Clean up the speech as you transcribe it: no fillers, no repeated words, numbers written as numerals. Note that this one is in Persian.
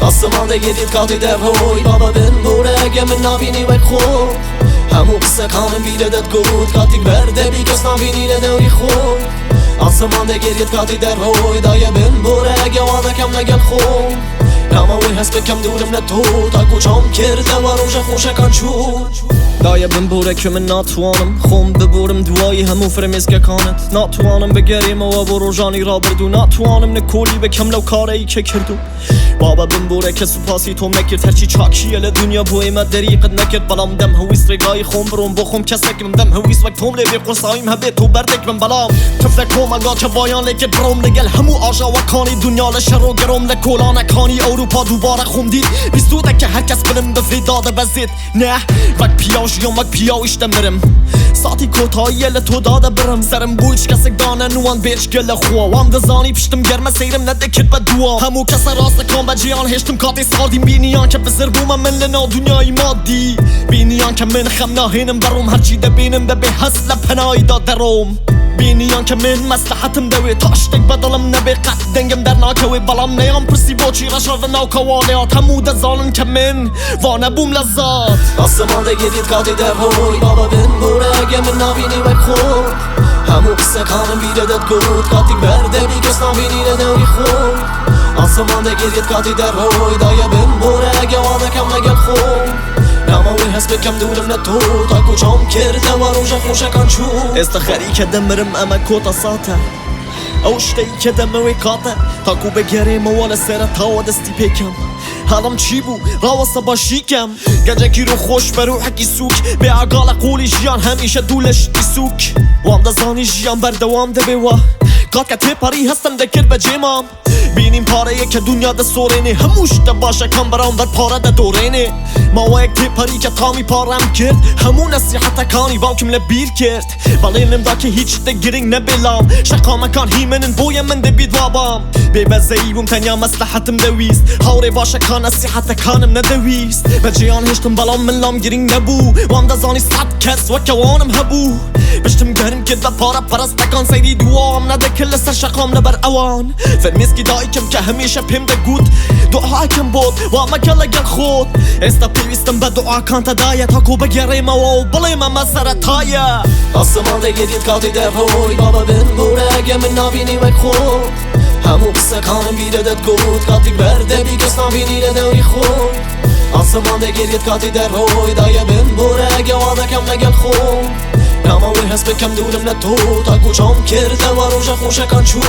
آسمان دگیرید کاتی درهوی بابا بن بوره اگه من نبینی وک خوب همو قصه کانم بیره داد گود کاتیک برده بی کس نبینی نداری خوب آسمان دگیرید کاتی درهوی دایه بن بوره اگه واده کم نگل خوب نماوی هست بکم دورم نتو تا کجام کرده و روش خوشه کن چود دایه بن بوره که من ناتوانم خون ببورم دوایی همو فرمیز که کانت ناتوانم بگریم و برو جانی را بردو ناتوانم نکولی بکم لو کاره ای که کردو بابا بن بوره که سپاسی تو مکرد هرچی چاکشیه لدنیا بوی ما دریقت نکرد بلام دم هویس رگای خون برون بخوم کسک من دم هویس وقت هم لیبی قرصایم هبه تو بردک من بلام تفلک هم اگا که بایان لیکت بروم لگل همو آجا و کانی دنیا لشر و گرم لکولان کانی اروپا دوباره خوندید بیستوده که هر کس بلم بفری داده بزید نه وک پیاش یا وک پیاوش دمرم ساعتی کوتاهی لتو داده برم سرم بویچ کسک دانه نوان بیش گل خوا وام دزانی پشتم گرم سیرم ندکت بدوا همو کس راست کام بجیان هشتم کاتی ساردیم بینیان که بزر بوم من لنا دنیای مادی بینیان که من خم ناهینم بروم هرچی دبینم به حسل پناهی دادروم بینیان که من مصلحتم دوی تاشتک بدلم نبی قط دنگم در ناکوی بلام نیام پرسی بوچی رشا و ناکوالیات همو دزانم که من وانه بوم لذات آسمان دگیرید کاتی درهوی بابا بن بوره اگه من نبینی وک خوب همو قصه کانم بیره داد گود کاتیک برده بی کس نبینی نداری خوب آسمان دگیرید کاتی درهوی دایه بن بوره اگه وانه کم نگل خوب نماوی هست بکم دورم نتو تا کجام کرده و روش خوشه کن چود استخری که دمرم اما کوتا ساته اوشتی که دموی کاته تا کو بگریم والا سر تا دستی پیکم حالم چی بو راوسته با شیکم گنجکی رو خوش به روحکی سوک به عقال قولی جیان همیشه دولش دی سوک وام دزانی جیان بردوام ده بیوا قاد که تی پاری هستم دکر به جیمام بینیم پاره که دنیا ده سورینه هموش ده باشه کم برام بر پاره ده دورینه ما و یک تی پاری که تامی پارم کرد همون نصیحت کانی باکم لبیر کرد ولی نمدا که هیچ ده گرینگ نبیلام شقا مکان هیمنن بویم من ده بید وابام بی بزیبم تنیا مصلحتم دویست هاوری باشه کان نصیحت کانم ندویست به جیان هشتم بلام من لام گرینگ نبو وام دزانی صد کس و کوانم هبو بشتم گرم کرد و پاره پرستکان سیدی دوام نده کل سر شقام نبر اوان فرمیز کی دایکم که همیشه پیم ده گود دعا کم بود و اما کل گل خود استا پیوستم به دعا کان تدایه تا کو بگریم و بلیم اما سرطایه آسمان دگیرید کاتی درهوی بابا بن بوره اگه من نبینی وک خوب همو قصه کانم بیره داد گود کاتیک برده بی کس نبینی نداری خوب آسمان دگیرید کاتی درهوی دایه بن بوره اگه واده کم نگل خوب نماوی هست بکم دورم نتو تا کجام کرده و روش خوشه کن چود